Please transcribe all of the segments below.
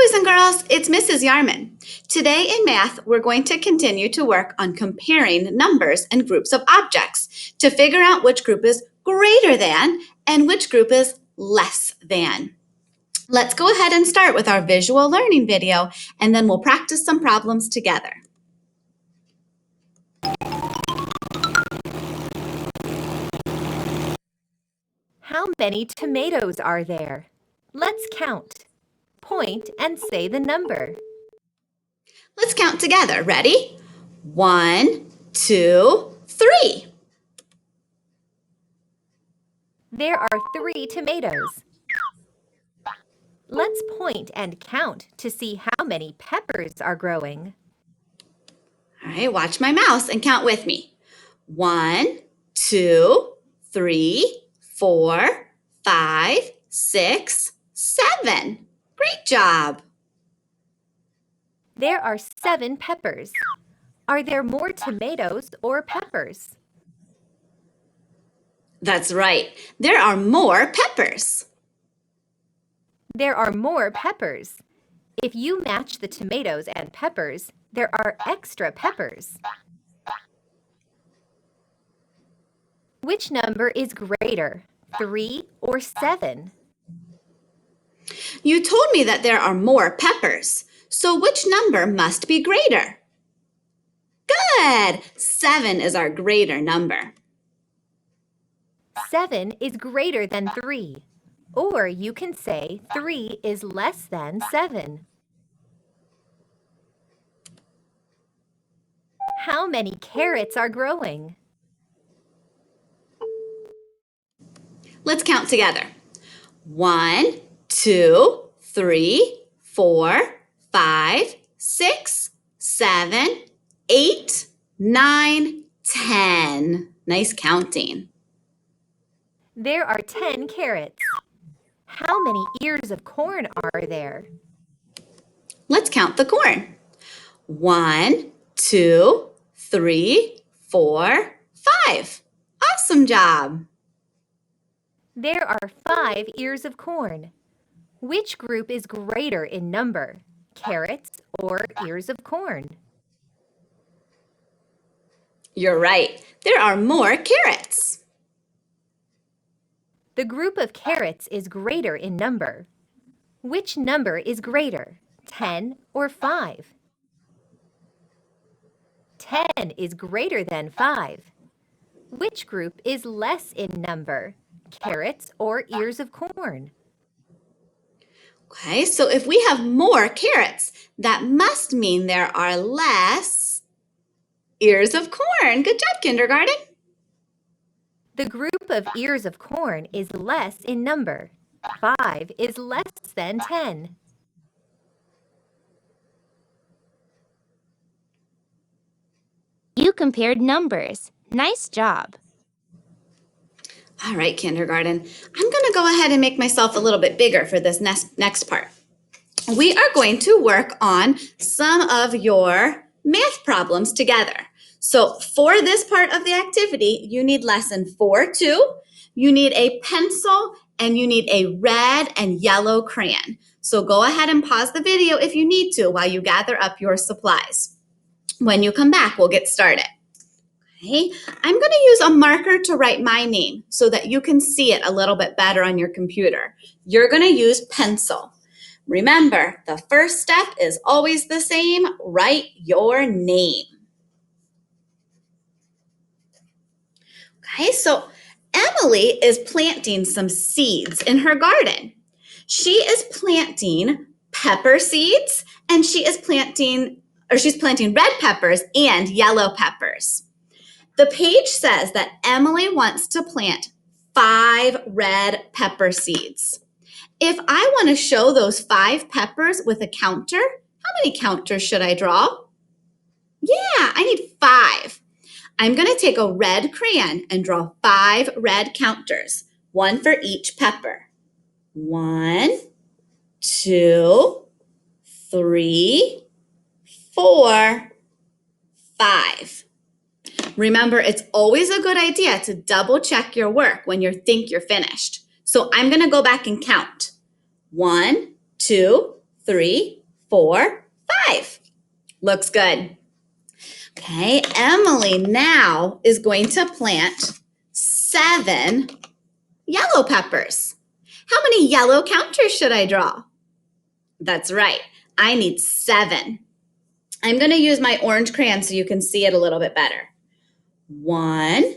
boys and girls, it's Mrs. Yarman. Today in math, we're going to continue to work on comparing numbers and groups of objects to figure out which group is greater than and which group is less than. Let's go ahead and start with our visual learning video, and then we'll practice some problems together. How many tomatoes are there? Let's count. Point and say the number. Let's count together. Ready? 1, 2, 3. There are 3 tomatoes. Let's point and count to see how many peppers are growing. All right, watch my mouse and count with me. 1, 2, 3, 4, 5, 6, 7. Great job. There are 7 peppers. Are there more tomatoes or peppers? That's right. There are more peppers. There are more peppers. If you match the tomatoes and peppers, there are extra peppers. Which number is greater, 3 or 7? You told me that there are more peppers, so which number must be greater? Good! 7 is our greater number. 7 is greater than 3, or you can say 3 is less than 7. How many carrots are growing? Let's count together. 1, 2, 3, 4, 5, 6, 7, 8, 9, 10. Nice counting. There are 10 carrots. How many ears of corn are there? Let's count the corn. 1, 2, 3, 4, 5. Awesome job. There are 5 ears of corn. Which group is greater in number, carrots or ears of corn? You're right. There are more carrots. The group of carrots is greater in number. Which number is greater, 10 or 5? 10 is greater than 5. Which group is less in number, carrots or ears of corn? Okay, so if we have more carrots, that must mean there are less ears of corn. Good job, kindergarten. The group of ears of corn is less in number. 5 is less than 10. You compared numbers. Nice job. All right, kindergarten. I'm going to go ahead and make myself a little bit bigger for this next part. We are going to work on some of your math problems together. So for this part of the activity, you need lesson 4-2. You need a pencil and you need a red and yellow crayon. So go ahead and pause the video if you need to while you gather up your supplies. When you come back, we'll get started. Okay, I'm going to use a marker to write my name so that you can see it a little bit better on your computer. You're going to use pencil. Remember, the first step is always the same. Write your name. Okay, so Emily is planting some seeds in her garden. She is planting pepper seeds, and she's planting red peppers and yellow peppers. The page says that Emily wants to plant 5 red pepper seeds. If I want to show those 5 peppers with a counter, how many counters should I draw? Yeah, I need 5. I'm going to take a red crayon and draw 5 red counters, 1 for each pepper. 1, 2, 3, 4, 5. Remember, it's always a good idea to double check your work when you think you're finished. So I'm going to go back and count. 1, 2, 3, 4, 5. Looks good. Okay, Emily now is going to plant 7 yellow peppers. How many yellow counters should I draw? That's right. I need 7. I'm going to use my orange crayon so you can see it a little bit better. 1,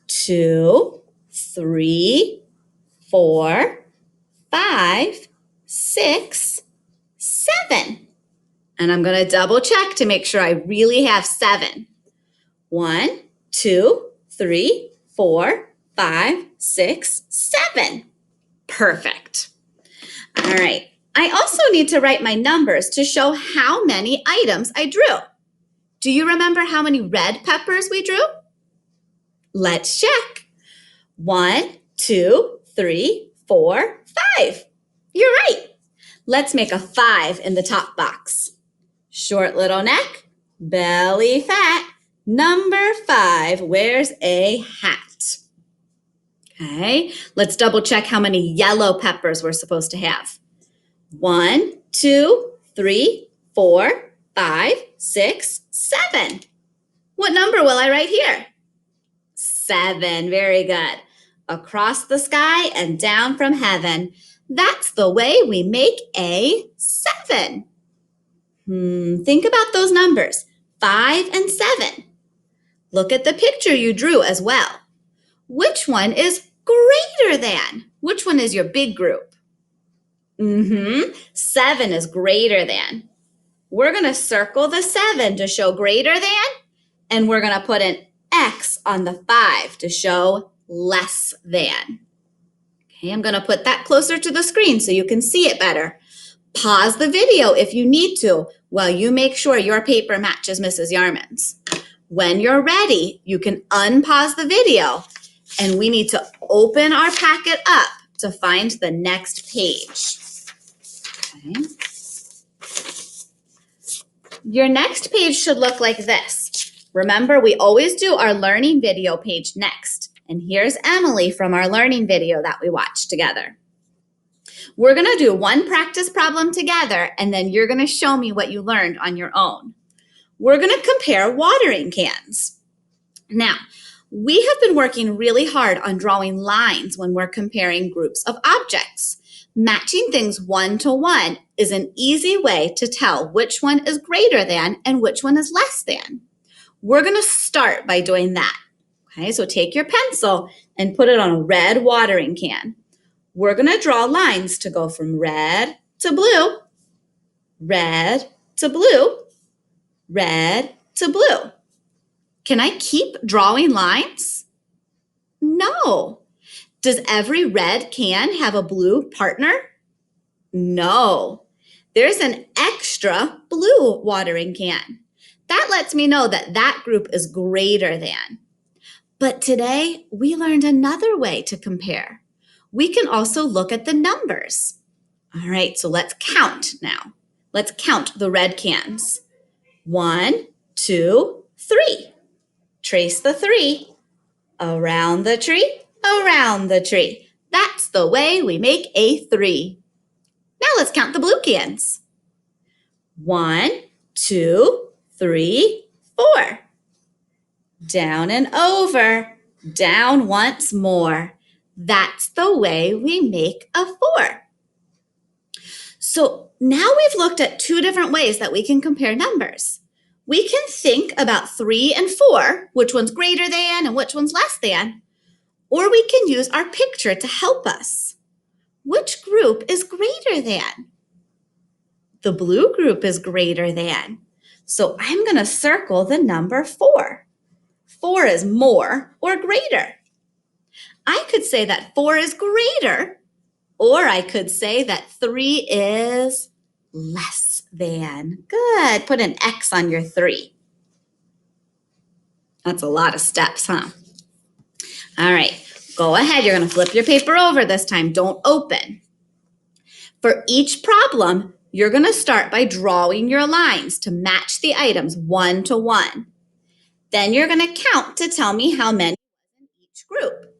2, 3, 4, 5, 6, 7. And I'm going to double check to make sure I really have 7. 1, 2, 3, 4, 5, 6, 7. Perfect. All right. I also need to write my numbers to show how many items I drew. Do you remember how many red peppers we drew? Let's check. 1, 2, 3, 4, 5. You're right. Let's make a 5 in the top box. Short little neck, belly fat. Number 5 wears a hat. Okay, let's double check how many yellow peppers we're supposed to have. 1, 2, 3, 4, 5, 6, 7. What number will I write here? 7. Very good. Across the sky and down from heaven. That's the way we make a 7. Think about those numbers, 5 and 7. Look at the picture you drew as well. Which one is greater than? Which one is your big group? 7 is greater than. We're going to circle the 7 to show greater than, and we're going to put an X on the 5 to show less than. Okay, I'm going to put that closer to the screen so you can see it better. Pause the video if you need to while you make sure your paper matches Mrs. Yarman's. When you're ready, you can unpause the video, and we need to open our packet up to find the next page. Okay. Your next page should look like this. Remember, we always do our learning video page next. And here's Emily from our learning video that we watched together. We're going to do one practice problem together, and then you're going to show me what you learned on your own. We're going to compare watering cans. Now, we have been working really hard on drawing lines when we're comparing groups of objects. Matching things 1 to 1 is an easy way to tell which one is greater than and which one is less than. We're going to start by doing that. Okay, so take your pencil and put it on a red watering can. We're going to draw lines to go from red to blue, red to blue, red to blue. Can I keep drawing lines? No. Does every red can have a blue partner? No. There's an extra blue watering can. That lets me know that that group is greater than. But today, we learned another way to compare. We can also look at the numbers. All right, so let's count now. Let's count the red cans. 1, 2, 3. Trace the 3. Around the tree, around the tree. That's the way we make a 3. Now let's count the blue cans. 1, 2, 3, 4. Down and over, down once more. That's the way we make a 4. So now we've looked at 2 different ways that we can compare numbers. We can think about 3 and 4, which one's greater than and which one's less than, or we can use our picture to help us. Which group is greater than? The blue group is greater than. So I'm going to circle the number 4. 4 is more or greater. I could say that 4 is greater, or I could say that 3 is less than. Good. Put an X on your 3. That's a lot of steps, huh? All right. Go ahead. You're going to flip your paper over this time. Don't open. For each problem, you're going to start by drawing your lines to match the items 1 to 1. Then you're going to count to tell me how many in each group.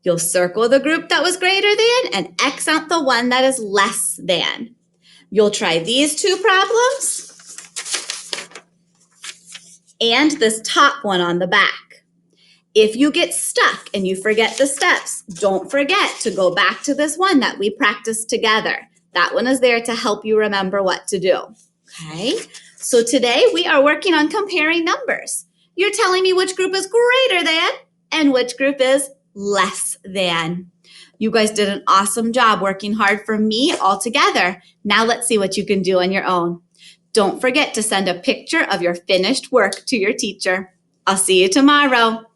You'll circle the group that was greater than and X out the one that is less than. You'll try these two problems and this top one on the back. If you get stuck and you forget the steps, don't forget to go back to this one that we practiced together. That one is there to help you remember what to do. Okay, so today we are working on comparing numbers. You're telling me which group is greater than and which group is less than. You guys did an awesome job working hard for me all together. Now let's see what you can do on your own. Don't forget to send a picture of your finished work to your teacher. I'll see you tomorrow.